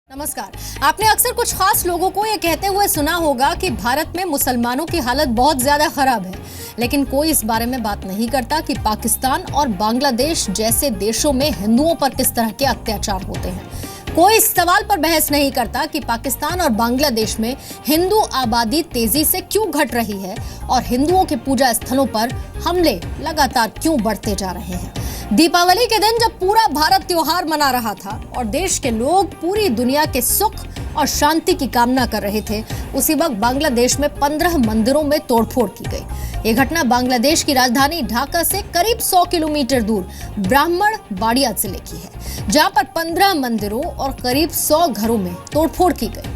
नमस्कार। आपने अक्सर कुछ खास लोगों को यह कहते हुए सुना होगा कि भारत में मुसलमानों की हालत बहुत ज्यादा खराब है, लेकिन कोई इस बारे में बात नहीं करता कि पाकिस्तान और बांग्लादेश जैसे देशों में हिंदुओं पर किस तरह के अत्याचार होते हैं। कोई इस सवाल पर बहस नहीं करता कि पाकिस्तान और बांग्लादेश में हिंदू आबादी तेजी से क्यों घट रही है और हिंदुओं के पूजा स्थलों पर हमले लगातार क्यों बढ़ते जा रहे हैं। दीपावली के दिन जब पूरा भारत त्योहार मना रहा था और देश के लोग पूरी दुनिया के सुख और शांति की कामना कर रहे थे, उसी वक्त बांग्लादेश में 15 मंदिरों में तोड़फोड़ की गई। ये घटना बांग्लादेश की राजधानी ढाका से करीब 100 किलोमीटर दूर ब्राह्मण बाड़िया जिले की है, जहां पर 15 मंदिरों और करीब 100 घरों में तोड़फोड़ की गई।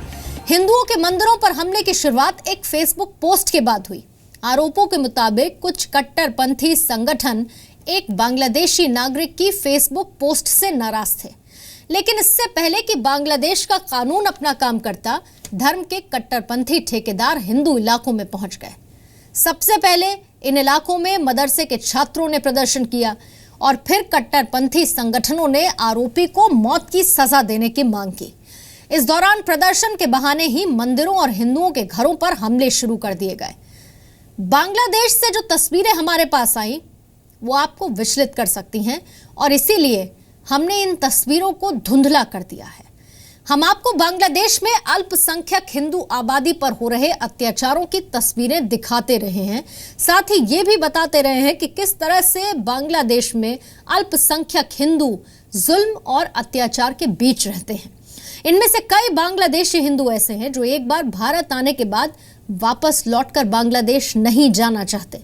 हिंदुओं के मंदिरों पर हमले की शुरुआत एक फेसबुक पोस्ट के बाद हुई। आरोपों के मुताबिक कुछ कट्टरपंथी संगठन एक बांग्लादेशी नागरिक की फेसबुक पोस्ट से नाराज थे, लेकिन इससे पहले कि बांग्लादेश का कानून अपना काम करता, धर्म के कट्टरपंथी ठेकेदार हिंदू इलाकों में पहुंच गए। सबसे पहले इन इलाकों में मदरसे के छात्रों ने प्रदर्शन किया और फिर कट्टरपंथी संगठनों ने आरोपी को मौत की सजा देने की मांग की। इस दौरान प्रदर्शन के बहाने ही मंदिरों और हिंदुओं के घरों पर हमले शुरू कर दिए गए। बांग्लादेश से जो तस्वीरें हमारे पास आई वो आपको विचलित कर सकती हैं और इसीलिए हमने इन तस्वीरों को धुंधला कर दिया है। हम आपको बांग्लादेश में अल्पसंख्यक हिंदू आबादी पर हो रहे अत्याचारों की तस्वीरें दिखाते रहे हैं, साथ ही ये भी बताते रहे हैं कि किस तरह से बांग्लादेश में अल्पसंख्यक हिंदू जुल्म और अत्याचार के बीच रहते हैं। इनमें से कई बांग्लादेशी हिंदू ऐसे हैं जो एक बार भारत आने के बाद वापस लौटकर बांग्लादेश नहीं जाना चाहते।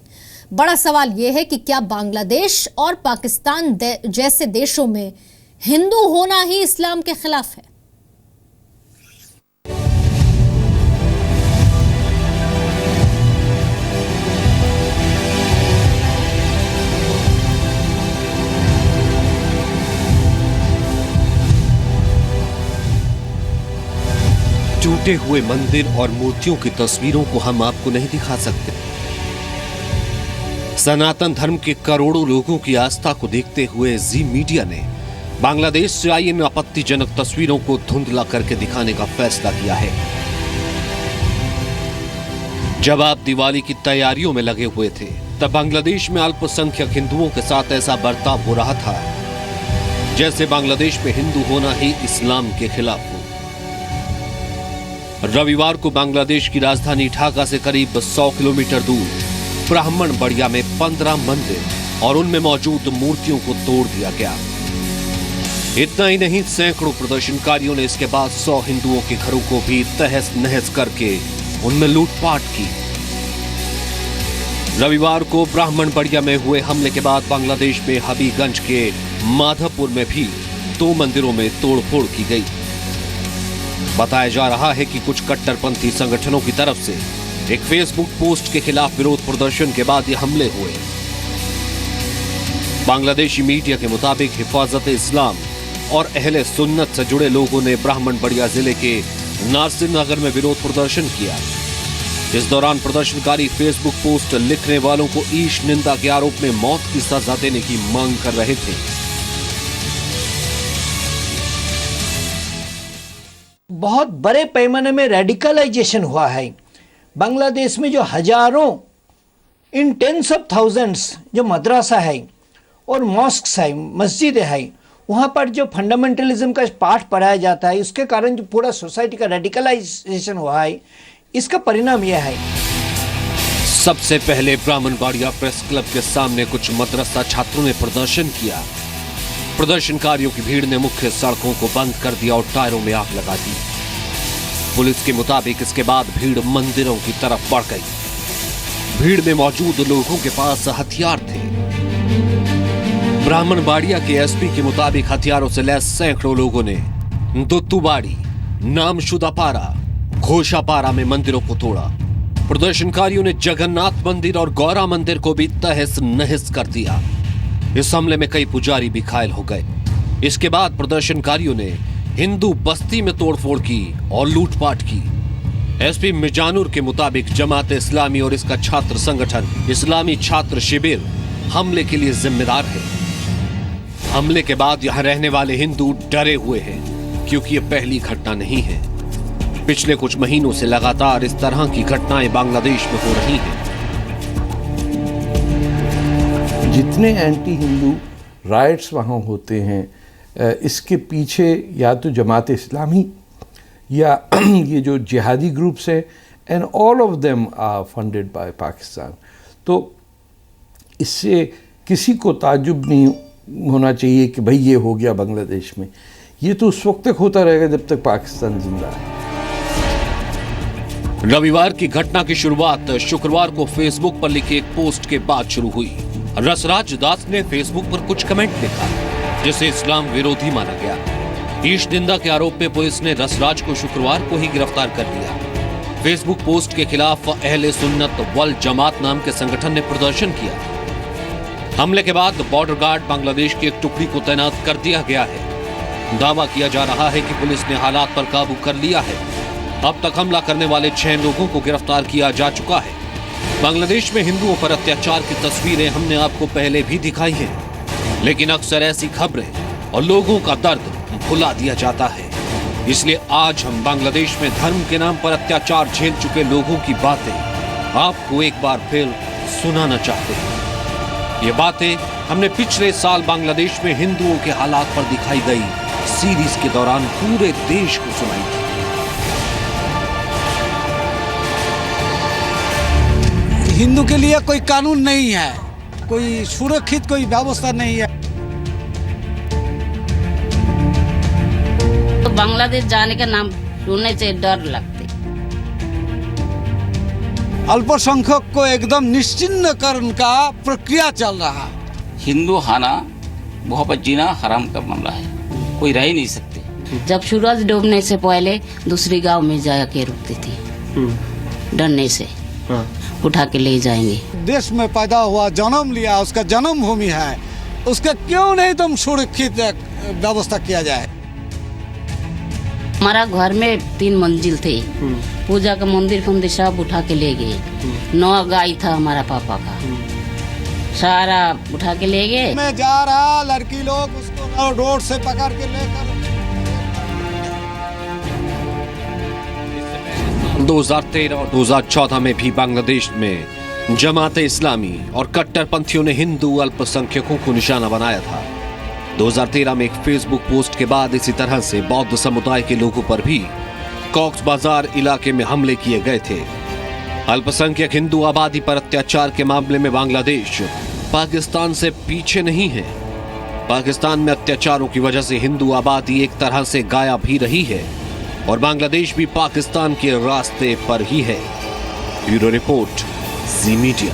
बड़ा सवाल यह है कि क्या बांग्लादेश और पाकिस्तान जैसे देशों में हिंदू होना ही इस्लाम के खिलाफ है? टूटे हुए मंदिर और मूर्तियों की तस्वीरों को हम आपको नहीं दिखा सकते। सनातन धर्म के करोड़ों लोगों की आस्था को देखते हुए जी मीडिया ने बांग्लादेश से आई इन आपत्तिजनक तस्वीरों को धुंधला करके दिखाने का फैसला किया है। जब आप दिवाली की तैयारियों में लगे हुए थे, तब बांग्लादेश में अल्पसंख्यक हिंदुओं के साथ ऐसा बर्ताव हो रहा था जैसे बांग्लादेश में हिंदू होना ही इस्लाम के खिलाफ हो। रविवार को बांग्लादेश की राजधानी ढाका से करीब 100 किलोमीटर दूर ब्राह्मण बाड़िया में 15 मंदिर और उनमें मौजूद मूर्तियों को तोड़ दिया गया। इतना ही नहीं, सैकड़ों प्रदर्शनकारियों ने इसके बाद 100 हिंदुओं के घरों को भी तहस नहस करके उनमें लूटपाट की। रविवार को ब्राह्मण बाड़िया में हुए हमले के बाद बांग्लादेश में हबीबगंज के माधवपुर में भी 2 मंदिरों में तोड़फोड़ की गई। बताया जा रहा है कि कुछ कट्टरपंथी संगठनों की तरफ से एक फेसबुक पोस्ट के खिलाफ विरोध प्रदर्शन के बाद ये हमले हुए। बांग्लादेशी मीडिया के मुताबिक हिफाजत इस्लाम और अहले सुन्नत से जुड़े लोगों ने ब्राह्मण बाड़िया जिले के नासिर नगर में विरोध प्रदर्शन किया। इस दौरान प्रदर्शनकारी फेसबुक पोस्ट लिखने वालों को ईश निंदा के आरोप में मौत की सजा देने की मांग कर रहे थे। बहुत बड़े पैमाने में रेडिकलाइजेशन हुआ है। बांग्लादेश में जो हजारों इन टेंस ऑफ थाउजेंड्स जो मदरसा है और मॉस्क्स है, मस्जिद है, वहाँ पर जो फंडामेंटलिज्म का पाठ पढ़ाया जाता है, उसके कारण जो पूरा सोसाइटी का रेडिकलाइजेशन हुआ है, इसका परिणाम यह है। सबसे पहले ब्राह्मण बाड़िया प्रेस क्लब के सामने कुछ मदरसा छात्रों ने प्रदर्शन किया। प्रदर्शनकारियों की भीड़ ने मुख्य सड़कों को बंद कर दिया और टायरों में आग लगा दी। पुलिस के मुताबिक इसके बाद भीड़ मंदिरों की तरफ बढ़ गई। भीड़ में मौजूद लोगों के पास हथियार थे। ब्राह्मण बाड़िया के एसपी के मुताबिक हथियारों से लैस सैकड़ों लोगों ने दुत्तुबाड़ी, नामशुदापारा, घोषापारा में मंदिरों को तोड़ा। प्रदर्शनकारियों ने जगन्नाथ मंदिर और गौरा मंदिर को भी तहस नहस कर दिया। इस हमले में कई पुजारी भी घायल हो गए। इसके बाद प्रदर्शनकारियों ने हिंदू बस्ती में तोड़फोड़ की और लूटपाट की। एसपी मिजानुर के मुताबिक जमात इस्लामी और इसका छात्र संगठन इस्लामी छात्र शिविर हमले के लिए जिम्मेदार है। हमले के बाद यहां रहने वाले हिंदू डरे हुए हैं। क्योंकि ये पहली घटना नहीं है। पिछले कुछ महीनों से लगातार इस तरह की घटनाएं बांग्लादेश में हो रही हैं। जितने एंटी हिंदू राइट्स वहाँ होते हैं, इसके पीछे या तो जमात इस्लामी या ये जो जिहादी ग्रुप्स हैं, and all of them are funded by Pakistan. तो इससे किसी को ताज्जुब नहीं होना चाहिए कि भाई ये हो गया बांग्लादेश में। ये तो उस वक्त तक होता रहेगा जब तक पाकिस्तान जिंदा है। रविवार की घटना की शुरुआत शुक्रवार को फेसबुक पर लिखे एक पोस्ट के बाद शुरू हुई। रसराज दास ने फेसबुक पर कुछ कमेंट लिखा जिसे इस्लाम विरोधी माना गया। ईश निंदा के आरोप में पुलिस ने रसराज को शुक्रवार को ही गिरफ्तार कर लिया। फेसबुक पोस्ट के खिलाफ अहले सुन्नत वल जमात नाम के संगठन ने प्रदर्शन किया। हमले के बाद बॉर्डर गार्ड बांग्लादेश की एक टुकड़ी को तैनात कर दिया गया है। दावा किया जा रहा है कि पुलिस ने हालात पर काबू कर लिया है। अब तक हमला करने वाले 6 लोगों को गिरफ्तार किया जा चुका है। बांग्लादेश में हिंदुओं पर अत्याचार की तस्वीरें हमने आपको पहले भी दिखाई हैं, लेकिन अक्सर ऐसी खबरें और लोगों का दर्द भुला दिया जाता है। इसलिए आज हम बांग्लादेश में धर्म के नाम पर अत्याचार झेल चुके लोगों की बातें आपको एक बार फिर सुनाना चाहते हैं। ये बातें हमने पिछले साल बांग्लादेश में हिंदुओं के हालात पर दिखाई गई सीरीज के दौरान पूरे देश को सुनाई थी। हिंदू के लिए कोई कानून नहीं है, कोई सुरक्षित कोई व्यवस्था नहीं है। तो बांग्लादेश जाने का नाम सुनने से डर लगते। अल्पसंख्यक को एकदम निश्चिन्नकरण का प्रक्रिया चल रहा। हिंदू हाना वहाँ पर जीना हराम का मामला है, कोई रह ही नहीं सकते। जब सूरज डूबने से पहले दूसरी गांव में जाके रुकती थी, डरने से उठा के ले जाएंगे। देश में पैदा हुआ, जन्म लिया, उसका जन्मभूमि है, उसका क्यों नहीं तुम सुरक्षित व्यवस्था किया जाए। हमारा घर में 3 मंजिल थे, पूजा का मंदिर सब उठा के ले गए। 9 गाय था हमारा पापा का, सारा उठा के ले गए। मैं जा रहा, लड़की लोग उसको रोड से पकड़ के लेकर 2013 और 2014 में भी बांग्लादेश में जमात इस्लामी और कट्टरपंथियों ने हिंदू अल्पसंख्यकों को निशाना बनाया था। 2013 में एक फेसबुक पोस्ट के बाद इसी तरह से बौद्ध समुदाय के लोगों पर भी कॉक्स बाजार इलाके में हमले किए गए थे। अल्पसंख्यक हिंदू आबादी पर अत्याचार के मामले में बांग्लादेश पाकिस्तान से पीछे नहीं है। पाकिस्तान में अत्याचारों की वजह से हिंदू आबादी एक तरह से गायब भी रही है और बांग्लादेश भी पाकिस्तान के रास्ते पर ही है। ब्यूरो रिपोर्ट, जी मीडिया।